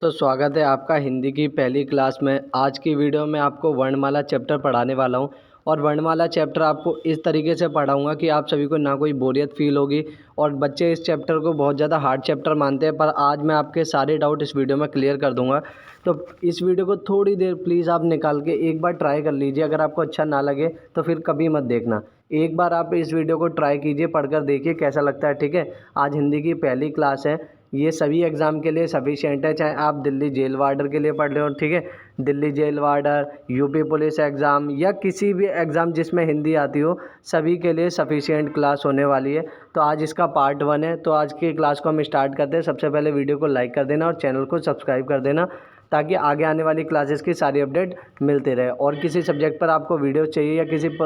तो स्वागत है आपका हिंदी की पहली क्लास में। आज की वीडियो में आपको वर्णमाला चैप्टर पढ़ाने वाला हूं और वर्णमाला चैप्टर आपको इस तरीके से पढ़ाऊंगा कि आप सभी को ना कोई बोरियत फील होगी। और बच्चे इस चैप्टर को बहुत ज़्यादा हार्ड चैप्टर मानते हैं, पर आज मैं आपके सारे डाउट इस वीडियो में क्लियर कर दूंगा। तो इस वीडियो को थोड़ी देर प्लीज़ आप निकाल के एक बार ट्राई कर लीजिए। अगर आपको अच्छा ना लगे तो फिर कभी मत देखना। एक बार आप इस वीडियो को ट्राई कीजिए, पढ़कर देखिए कैसा लगता है। ठीक है, आज हिंदी की पहली क्लास है, ये सभी एग्ज़ाम के लिए सफिशिएंट है, चाहे आप दिल्ली जेल वार्डर के लिए पढ़ रहे हो। ठीक है, Delhi jail warder, UP police exam या किसी भी एग्ज़ाम जिसमें हिंदी आती हो, सभी के लिए सफिशिएंट क्लास होने वाली है। तो आज इसका पार्ट 1 है। तो आज की क्लास को हम स्टार्ट करते हैं। सबसे पहले वीडियो को लाइक कर देना और चैनल को सब्सक्राइब कर देना, ताकि आगे आने वाली क्लासेस की सारी अपडेट मिलते रहे। और किसी सब्जेक्ट पर आपको वीडियो चाहिए या किसी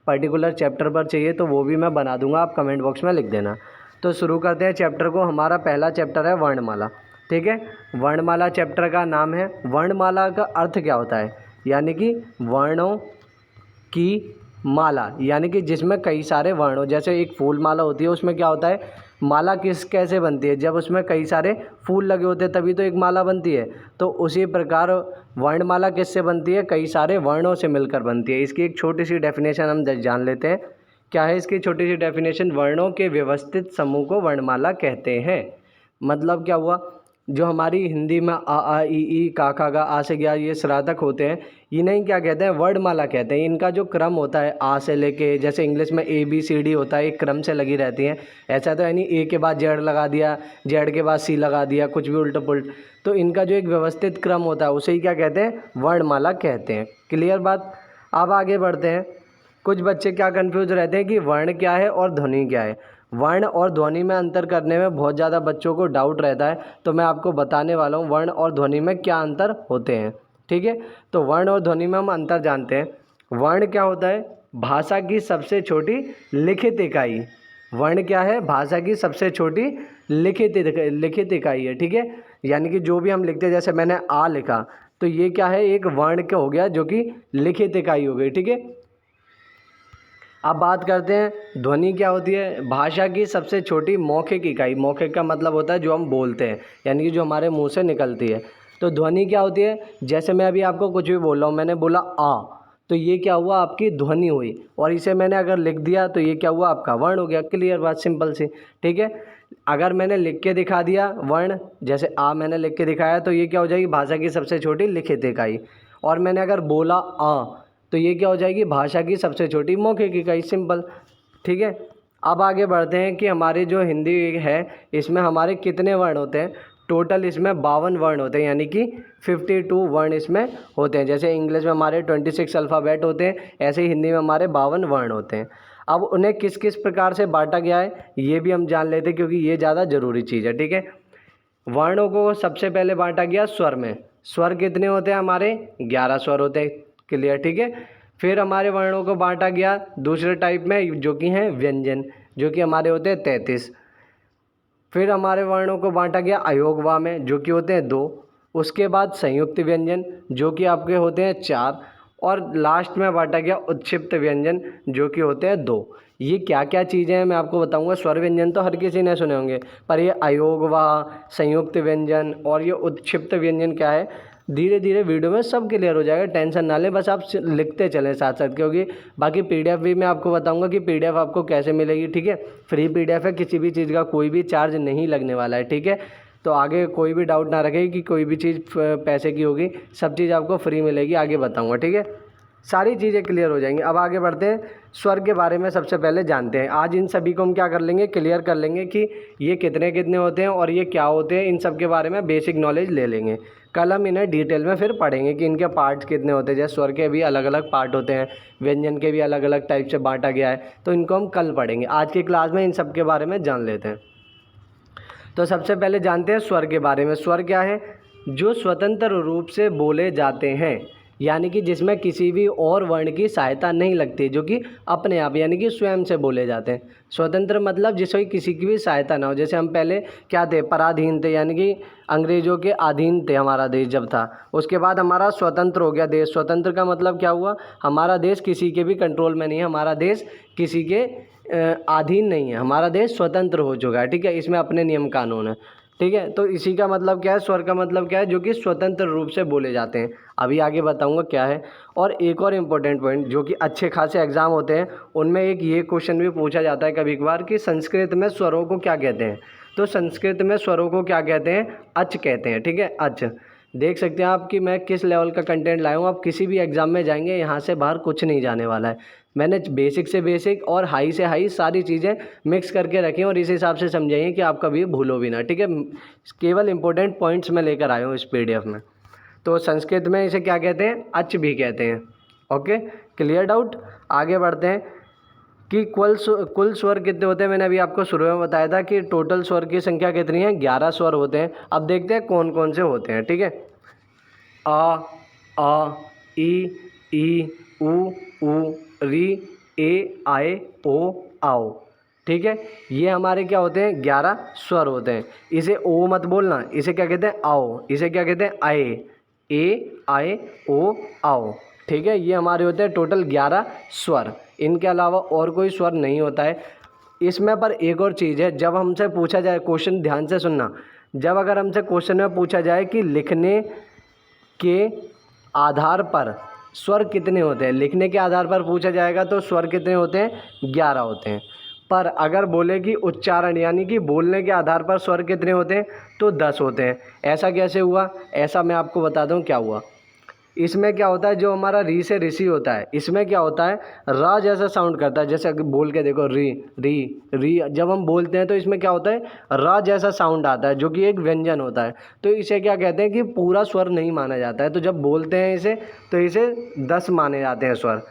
पर्टिकुलर चैप्टर पर चाहिए तो वो भी मैं बना दूंगा, आप कमेंट बॉक्स में लिख देना। तो शुरू करते हैं चैप्टर को। हमारा पहला चैप्टर है वर्णमाला। ठीक है, वर्णमाला चैप्टर का नाम है। वर्णमाला का अर्थ क्या होता है, यानी कि वर्णों की माला, यानी कि जिसमें कई सारे वर्ण हो। जैसे एक फूल माला होती है, उसमें क्या होता है, माला कैसे बनती है, जब उसमें कई सारे फूल लगे होते हैं तभी तो एक माला बनती है। तो उसी प्रकार वर्णमाला किससे बनती है, कई सारे वर्णों से मिलकर बनती है। इसकी एक छोटी सी डेफिनेशन हम जान लेते हैं। क्या है इसकी छोटी सी डेफिनेशन, वर्णों के व्यवस्थित समूह को वर्णमाला कहते हैं। मतलब क्या हुआ, जो हमारी हिंदी में आ ई का खा गा आ से गया ये श्राद्धक होते हैं, इन्हें क्या कहते हैं, वर्णमाला कहते हैं। इनका जो क्रम होता है आ से लेके, जैसे इंग्लिश में ABCD होता है, एक क्रम से लगी रहती हैं। ऐसा तो है नहीं ए के बाद जेड लगा दिया, जेड के बाद सी लगा दिया, कुछ भी उल्टा पुल्ट। तो इनका जो एक व्यवस्थित क्रम होता है उसे ही क्या कहते हैं, वर्णमाला कहते हैं। क्लियर बात। अब आगे बढ़ते हैं। कुछ बच्चे क्या कंफ्यूज रहते हैं कि वर्ण क्या है और ध्वनि क्या है। वर्ण और ध्वनि में अंतर करने में बहुत ज़्यादा बच्चों को डाउट रहता है, तो मैं आपको बताने वाला हूँ वर्ण और ध्वनि में क्या अंतर होते हैं। ठीक है, तो वर्ण और ध्वनि में हम अंतर जानते हैं। वर्ण क्या होता है, भाषा की सबसे छोटी लिखित इकाई। वर्ण क्या है, भाषा की सबसे छोटी लिखित इकाई है। ठीक है, यानी कि जो भी हम लिखते हैं, जैसे मैंने आ लिखा तो ये क्या है, एक वर्ण क्या हो गया, जो कि लिखित इकाई हो गई। ठीक है, अब बात करते हैं ध्वनि क्या होती है। भाषा की सबसे छोटी मौखिक इकाई, मौखिक का मतलब होता है जो हम बोलते हैं, यानी कि जो हमारे मुंह से निकलती है। तो ध्वनि क्या होती है, जैसे मैं अभी आपको कुछ भी बोल रहा हूँ, मैंने बोला आ, तो ये क्या हुआ, आपकी ध्वनि हुई। और इसे मैंने अगर लिख दिया तो ये क्या हुआ, आपका वर्ण हो गया। क्लियर बात, सिंपल सी। ठीक है, अगर मैंने लिख के दिखा दिया वर्ण, जैसे आ मैंने लिख के दिखाया, तो ये क्या हो जाएगी, भाषा की सबसे छोटी लिखित इकाई। और मैंने अगर बोला आ, तो ये क्या हो जाएगी, भाषा की सबसे छोटी मौखिक इकाई। सिंपल। ठीक है, अब आगे बढ़ते हैं कि हमारी जो हिंदी है इसमें हमारे कितने वर्ण होते हैं। टोटल इसमें 52 वर्ण होते हैं, यानी कि 52 वर्ण इसमें होते हैं। जैसे इंग्लिश में हमारे 26 अल्फ़ाबेट होते हैं, ऐसे ही हिंदी में हमारे 52 वर्ण होते हैं। अब उन्हें किस किस प्रकार से बांटा गया है ये भी हम जान लेते हैं, क्योंकि ये ज़्यादा ज़रूरी चीज़ है। ठीक है, वर्णों को सबसे पहले बांटा गया स्वर में। स्वर कितने होते हैं हमारे, 11 स्वर होते हैं। क्लियर। ठीक है, फिर हमारे वर्णों को बांटा गया दूसरे टाइप में, जो कि हैं व्यंजन, जो कि हमारे होते हैं 33। फिर हमारे वर्णों को बांटा गया अयोगवा में, जो कि होते हैं 2। उसके बाद संयुक्त व्यंजन, जो कि आपके होते हैं 4। और लास्ट में बांटा गया उत्क्षिप्त व्यंजन, जो कि होते हैं 2। ये क्या क्या चीज़ें हैं मैं आपको बताऊंगा। स्वर व्यंजन तो हर किसी ने सुने होंगे, पर ये अयोगवा, संयुक्त व्यंजन और ये उत्क्षिप्त व्यंजन क्या है, धीरे धीरे वीडियो में सब क्लियर हो जाएगा। टेंशन ना लें, बस आप लिखते चलें साथ साथ, क्योंकि बाकी PDF भी मैं आपको बताऊंगा कि PDF आपको कैसे मिलेगी। ठीक है, फ्री PDF है, किसी भी चीज़ का कोई भी चार्ज नहीं लगने वाला है। ठीक है, तो आगे कोई भी डाउट ना रखे कि कोई भी चीज़ पैसे की होगी, सब चीज़ आपको फ्री मिलेगी, आगे बताऊँगा। ठीक है, सारी चीज़ें क्लियर हो जाएंगी। अब आगे बढ़ते हैं, स्वर के बारे में सबसे पहले जानते हैं। आज इन सभी को हम क्या कर लेंगे, क्लियर कर लेंगे कि ये कितने कितने होते हैं और ये क्या होते हैं। इन सब के बारे में बेसिक नॉलेज ले लेंगे। कल हम इन्हें डिटेल में फिर पढ़ेंगे कि इनके पार्ट्स कितने होते हैं। जैसे स्वर के भी अलग अलग पार्ट होते हैं, व्यंजन के भी अलग अलग टाइप से बांटा गया है, तो इनको हम कल पढ़ेंगे। आज की क्लास में इन सब के बारे में जान लेते हैं। तो सबसे पहले जानते हैं स्वर के बारे में। स्वर क्या है, जो स्वतंत्र रूप से बोले जाते हैं, यानी कि जिसमें किसी भी और वर्ण की सहायता नहीं लगती, जो कि अपने आप यानी कि स्वयं से बोले जाते हैं। स्वतंत्र मतलब जिसमें किसी की भी सहायता ना हो। जैसे हम पहले क्या थे, पराधीन थे, यानी कि अंग्रेजों के अधीन थे हमारा देश जब था। उसके बाद हमारा स्वतंत्र हो गया देश। स्वतंत्र का मतलब क्या हुआ, हमारा देश किसी के भी कंट्रोल में नहीं है, हमारा देश किसी के अधीन नहीं है, हमारा देश स्वतंत्र हो चुका है। ठीक है, इसमें अपने नियम कानून है। ठीक है। तो इसी का मतलब क्या है, स्वर का मतलब क्या है, जो कि स्वतंत्र रूप से बोले जाते हैं। अभी आगे बताऊंगा क्या है। और एक और इम्पोर्टेंट पॉइंट, जो कि अच्छे खासे एग्जाम होते हैं उनमें एक ये क्वेश्चन भी पूछा जाता है कभी कभार कि संस्कृत में स्वरों को क्या कहते हैं। तो संस्कृत में स्वरों को क्या कहते हैं, अच कहते हैं। ठीक है, अच। देख सकते हैं आप कि मैं किस लेवल का कंटेंट लाया हूँ। आप किसी भी एग्जाम में जाएंगे, यहाँ से बाहर कुछ नहीं जाने वाला है। मैंने बेसिक से बेसिक और हाई से हाई सारी चीज़ें मिक्स करके रखी हैं और इस हिसाब से समझाइए कि आप कभी भूलो भी ना। ठीक है, केवल इंपॉर्टेंट पॉइंट्स में लेकर आया हूँ इस पीडीएफ में। तो संस्कृत में इसे क्या कहते हैं, अच भी कहते हैं। Okay, clear doubt. आगे बढ़ते हैं कि कुल स्वर कितने होते हैं। मैंने अभी आपको शुरू में बताया था कि टोटल स्वर की संख्या कितनी है, 11 स्वर होते हैं। अब देखते हैं कौन कौन से होते हैं। ठीक है, आ ई उ री ए आए ओ आओ। ठीक है, ये हमारे क्या होते हैं, 11 स्वर होते हैं। इसे ओ मत बोलना, इसे क्या कहते हैं, आओ। इसे क्या कहते हैं, आए, ए आए ओ आओ। ठीक है, ये हमारे होते हैं टोटल 11 स्वर। इनके अलावा और कोई स्वर नहीं होता है इसमें। पर एक और चीज़ है, जब हमसे पूछा जाए क्वेश्चन, ध्यान से सुनना, जब अगर हमसे क्वेश्चन में पूछा जाए कि लिखने के आधार पर स्वर कितने होते हैं, लिखने के आधार पर पूछा जाएगा तो स्वर कितने होते हैं, 11 होते हैं। पर अगर बोले कि उच्चारण यानी कि बोलने के आधार पर स्वर कितने होते हैं, तो 10 होते हैं। ऐसा कैसे हुआ, ऐसा मैं आपको बता दूं क्या हुआ। इसमें क्या होता है, जो हमारा री से ऋषि होता है, इसमें क्या होता है, रा जैसा साउंड करता है। जैसे अगर बोल के देखो, री री री, जब हम बोलते हैं तो इसमें क्या होता है, रा जैसा साउंड आता है, जो कि एक व्यंजन होता है। तो इसे क्या कहते हैं कि पूरा स्वर नहीं माना जाता है। तो जब बोलते हैं इसे, तो इसे 10 माने जाते हैं स्वर।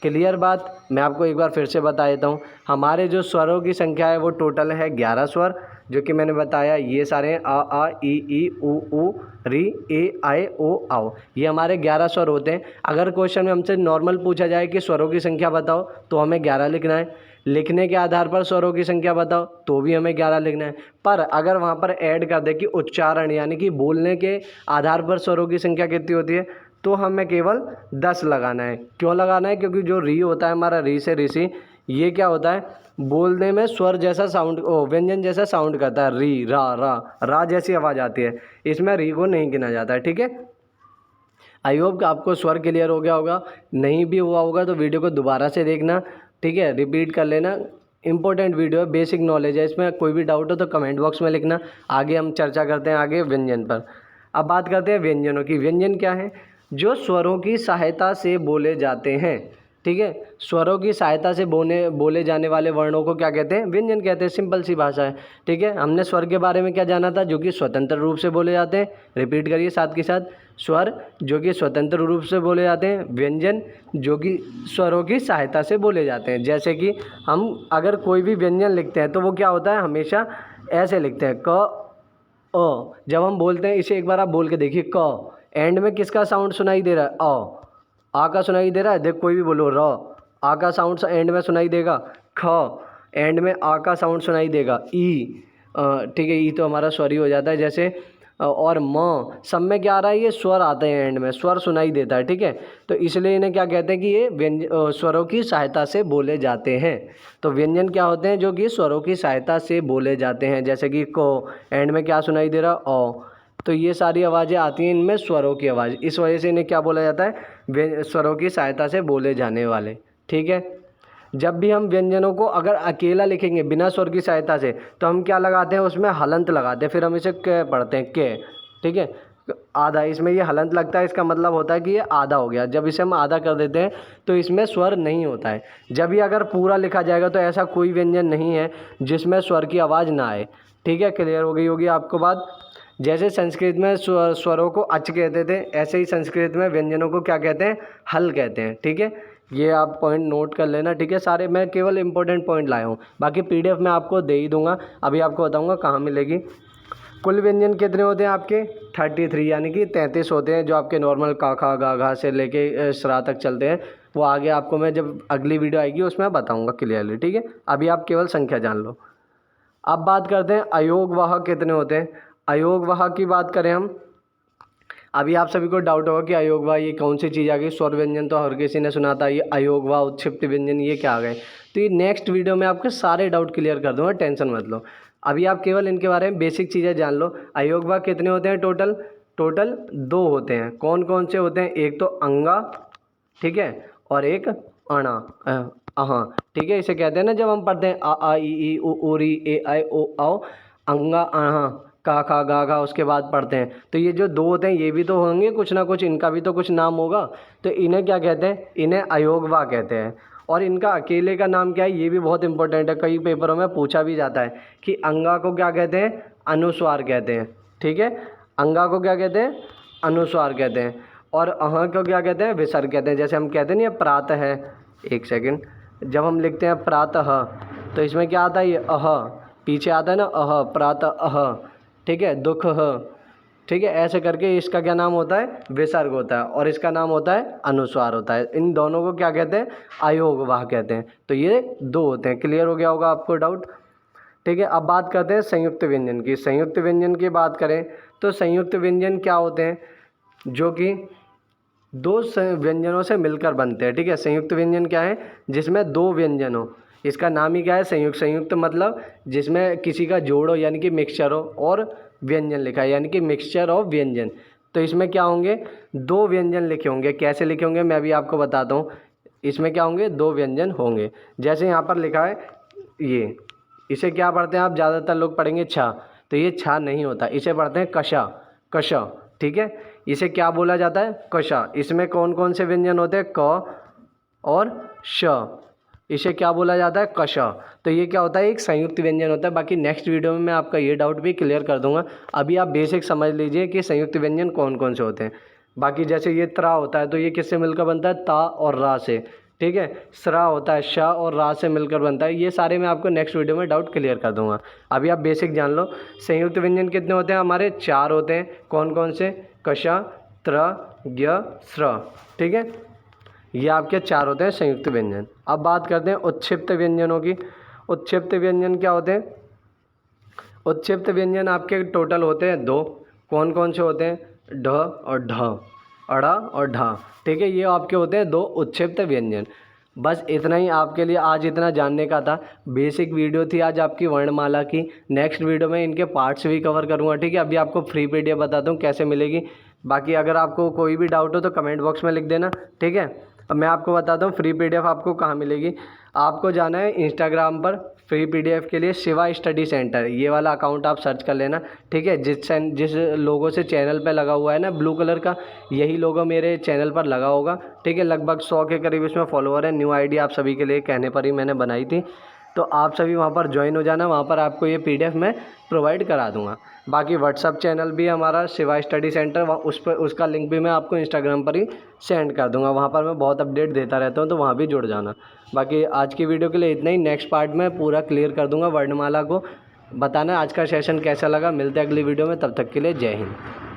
क्लियर बात। मैं आपको एक बार फिर से बता देता हूँ, हमारे जो स्वरों की संख्या है वो टोटल है 11 स्वर, जो कि मैंने बताया ये सारे हैं, आ ई उ री ए आए ओ आओ। ये हमारे 11 स्वर होते हैं। अगर क्वेश्चन में हमसे नॉर्मल पूछा जाए कि स्वरों की संख्या बताओ, तो हमें 11 लिखना है। लिखने के आधार पर स्वरों की संख्या बताओ, तो भी हमें 11 लिखना है। पर अगर वहाँ पर ऐड कर दे कि उच्चारण यानी कि बोलने के आधार पर स्वरों की संख्या कितनी होती है, तो हमें केवल 10 लगाना है। क्यों लगाना है, क्योंकि जो री होता है हमारा, री से ऋषि, ये क्या होता है, बोलने में स्वर जैसा साउंड, व्यंजन जैसा साउंड करता है। री रा रा रा जैसी आवाज़ आती है, इसमें री को नहीं गिना जाता है। ठीक है, आई होप कि आपको स्वर क्लियर हो गया होगा। नहीं भी हुआ होगा तो वीडियो को दोबारा से देखना। ठीक है, रिपीट कर लेना। इंपॉर्टेंट वीडियो है, बेसिक नॉलेज है, इसमें कोई भी डाउट हो तो कमेंट बॉक्स में लिखना। आगे हम चर्चा करते हैं आगे व्यंजन पर। अब बात करते हैं व्यंजनों की। व्यंजन क्या है, जो स्वरों की सहायता से बोले जाते हैं। ठीक है, स्वरों की सहायता से बोले जाने वाले वर्णों को क्या कहते हैं, व्यंजन कहते हैं। सिंपल सी भाषा है। ठीक है, हमने स्वर के बारे में क्या जाना था, जो कि स्वतंत्र रूप से बोले जाते हैं। रिपीट करिए साथ के साथ, स्वर जो कि स्वतंत्र रूप से बोले जाते हैं, व्यंजन जो कि स्वरों की सहायता से बोले जाते हैं। जैसे कि हम अगर कोई भी व्यंजन लिखते हैं तो वो क्या होता है, हमेशा ऐसे लिखते हैं, क अ। जब हम बोलते हैं, इसे एक बार आप बोल के देखिए, क, एंड में किसका साउंड सुनाई दे रहा है, अ। आ का सुनाई दे रहा है, देख कोई भी बोलो, र। आ का साउंड एंड में सुनाई देगा, ख, एंड में आ का साउंड सुनाई देगा, ई। ठीक है, ई तो हमारा स्वर ही हो जाता है। जैसे और म, सब में क्या आ रहा है, ये स्वर आते हैं, एंड में स्वर सुनाई देता है। ठीक है, तो इसलिए इन्हें क्या कहते हैं कि ये स्वरों की सहायता से बोले जाते हैं। तो व्यंजन क्या होते हैं, जो कि स्वरों की सहायता से बोले जाते हैं। जैसे कि को, एंड में क्या सुनाई दे रहा, ओ। तो ये सारी आवाज़ें आती हैं इनमें स्वरों की आवाज़, इस वजह से इन्हें क्या बोला जाता है, स्वरों की सहायता से बोले जाने वाले। ठीक है, जब भी हम व्यंजनों को अगर अकेला लिखेंगे बिना स्वर की सहायता से, तो हम क्या लगाते हैं, उसमें हलंत लगाते हैं, फिर हम इसे क पढ़ते हैं, के। ठीक है, आधा, इसमें ये हलंत लगता है, इसका मतलब होता है कि ये आधा हो गया। जब इसे हम आधा कर देते हैं तो इसमें स्वर नहीं होता है। जब ये अगर पूरा लिखा जाएगा तो ऐसा कोई व्यंजन नहीं है जिसमें स्वर की आवाज़ ना आए। ठीक है, क्लियर हो गई होगी आपको बात। जैसे संस्कृत में स्वरों को अच कहते थे, ऐसे ही संस्कृत में व्यंजनों को क्या कहते हैं, हल कहते हैं। ठीक है, ये आप पॉइंट नोट कर लेना। ठीक है, सारे मैं केवल इंपॉर्टेंट पॉइंट लाया हूँ, बाकी पीडीएफ में आपको दे ही दूंगा। अभी आपको बताऊंगा कहाँ मिलेगी। कुल व्यंजन कितने होते हैं आपके, 33 यानी कि 33 होते हैं, जो आपके नॉर्मल का, खा, गा, घा से लेके श्रा तक चलते हैं। वो आगे आपको मैं जब अगली वीडियो आएगी उसमें बताऊँगा क्लियरली। ठीक है, अभी आप केवल संख्या जान लो। अब बात करते हैं अयोग वाहक कितने होते हैं। अयोग वाहक की बात करें हम, अभी आप सभी को डाउट होगा कि अयोग वाह ये कौन सी चीज़ आ गई। स्वर व्यंजन तो हर किसी ने सुना था, ये अयोग वाह, उत्क्षिप्त व्यंजन ये क्या आ गए। तो ये नेक्स्ट वीडियो में आपके सारे डाउट क्लियर कर दूंगा, टेंशन मत लो। अभी आप केवल इनके बारे में बेसिक चीज़ें जान लो। अयोग वाक्य कितने होते हैं टोटल? टोटल 2 होते हैं। कौन कौन से होते हैं? एक तो अंगा, ठीक है, और एक अणा, अहा, ठीक है। इसे कहते हैं ना, जब हम पढ़ते हैं आ आ ई ई उ ऊ री ए आई ओ औ, अंगा अहा का खा गा घा, उसके बाद पढ़ते हैं। तो ये जो 2 होते हैं ये भी तो होंगे कुछ ना कुछ, इनका भी तो कुछ नाम होगा। तो इन्हें क्या कहते हैं? इन्हें अयोगवा कहते हैं। और इनका अकेले का नाम क्या है? ये भी बहुत इंपॉर्टेंट है, कई पेपरों में पूछा भी जाता है कि अंगा को क्या कहते हैं? अनुस्वार कहते हैं, ठीक है। अंगा को क्या कहते हैं? अनुस्वार कहते हैं। और अह को क्या कहते हैं? विसर्ग कहते हैं। जैसे हम कहते हैं ना, ये प्रातः है, एक सेकंड, जब हम लिखते हैं प्रातः तो इसमें क्या आता है? ये अह, पीछे आता है ना अह, प्रातः अह, ठीक है, दुख ह, ठीक है। ऐसे करके इसका क्या नाम होता है? विसर्ग होता है, और इसका नाम होता है अनुस्वार होता है। इन दोनों को क्या कहते हैं? अयोगवाह कहते हैं। तो ये 2 होते हैं। क्लियर हो गया होगा आपको डाउट, ठीक है। अब बात करते हैं संयुक्त व्यंजन की। संयुक्त व्यंजन की बात करें तो संयुक्त व्यंजन क्या होते हैं? जो कि 2 व्यंजनों से मिलकर बनते हैं, ठीक है। संयुक्त व्यंजन क्या है? जिसमें 2 व्यंजन हो। इसका नाम ही क्या है? संयुक्त। संयुक्त मतलब जिसमें किसी का जोड़ हो, यानी कि मिक्सचर हो, और व्यंजन लिखा है, यानी कि मिक्सचर ऑफ व्यंजन। तो इसमें क्या होंगे? 2 व्यंजन लिखे होंगे। कैसे लिखे होंगे मैं भी आपको बताता हूँ। इसमें क्या होंगे? 2 व्यंजन होंगे। जैसे यहाँ पर लिखा है ये, इसे क्या पढ़ते हैं आप? ज़्यादातर लोग पढ़ेंगे छा, तो ये छा नहीं होता, इसे पढ़ते हैं कशा, कशा, ठीक है। इसे क्या बोला जाता है? कशा। इसमें कौन कौन से व्यंजन होते हैं? क और श। इसे क्या बोला जाता है? कशा। तो ये क्या होता है? एक संयुक्त व्यंजन होता है। बाकी नेक्स्ट वीडियो में मैं आपका ये डाउट भी क्लियर कर दूंगा। अभी आप बेसिक समझ लीजिए कि संयुक्त व्यंजन कौन कौन से होते हैं। बाकी जैसे ये त्रा होता है, तो ये किससे मिलकर बनता है? ता और रा से, ठीक है। स्रा होता है, शा और रा से मिलकर बनता है। ये सारे मैं आपको नेक्स्ट वीडियो में डाउट क्लियर कर दूंगा। अभी आप बेसिक जान लो। संयुक्त व्यंजन कितने होते हैं? हमारे 4 होते हैं। कौन कौन से? कशा, त्र, ज्ञ, स्र, ठीक है। ये आपके 4 होते हैं संयुक्त व्यंजन। अब बात करते हैं उत्क्षिप्त व्यंजनों की। उत्क्षिप्त व्यंजन क्या होते हैं? उत्क्षिप्त व्यंजन आपके टोटल होते हैं 2। कौन कौन से होते हैं? ढ और ढ, अड़ा और ढा, ठीक है। ये आपके होते हैं 2 उत्क्षिप्त व्यंजन। बस इतना ही आपके लिए आज इतना जानने का था। बेसिक वीडियो थी आज आपकी वर्णमाला की। नेक्स्ट वीडियो में इनके पार्ट्स भी कवर करूँगा, ठीक है। अभी आपको फ्री पीडीएफ बताता हूँ कैसे मिलेगी। बाकी अगर आपको कोई भी डाउट हो तो कमेंट बॉक्स में लिख देना, ठीक है। अब मैं आपको बताता हूँ फ्री पीडीएफ आपको कहाँ मिलेगी। आपको जाना है इंस्टाग्राम पर फ्री पीडीएफ के लिए शिवा स्टडी सेंटर, ये वाला अकाउंट आप सर्च कर लेना, ठीक है। जिस लोगों से चैनल पे लगा हुआ है ना ब्लू कलर का, यही लोगो मेरे चैनल पर लगा होगा, ठीक है। लगभग 100 के करीब इसमें फॉलोअर है। न्यू आईडी आप सभी के लिए कहने पर ही मैंने बनाई थी। तो आप सभी वहाँ पर ज्वाइन हो जाना, वहाँ पर आपको ये पीडीएफ मैं प्रोवाइड करा दूँगा। बाकी व्हाट्सअप चैनल भी हमारा शिवा स्टडी सेंटर, वहाँ उस पर उसका लिंक भी मैं आपको इंस्टाग्राम पर ही सेंड कर दूँगा। वहाँ पर मैं बहुत अपडेट देता रहता हूँ, तो वहाँ भी जुड़ जाना। बाकी आज की वीडियो के लिए इतना ही। नेक्स्ट पार्ट में पूरा क्लियर कर दूँगा वर्णमाला को। बताना आज का सेशन कैसा लगा। मिलते हैं अगली वीडियो में, तब तक के लिए जय हिंद।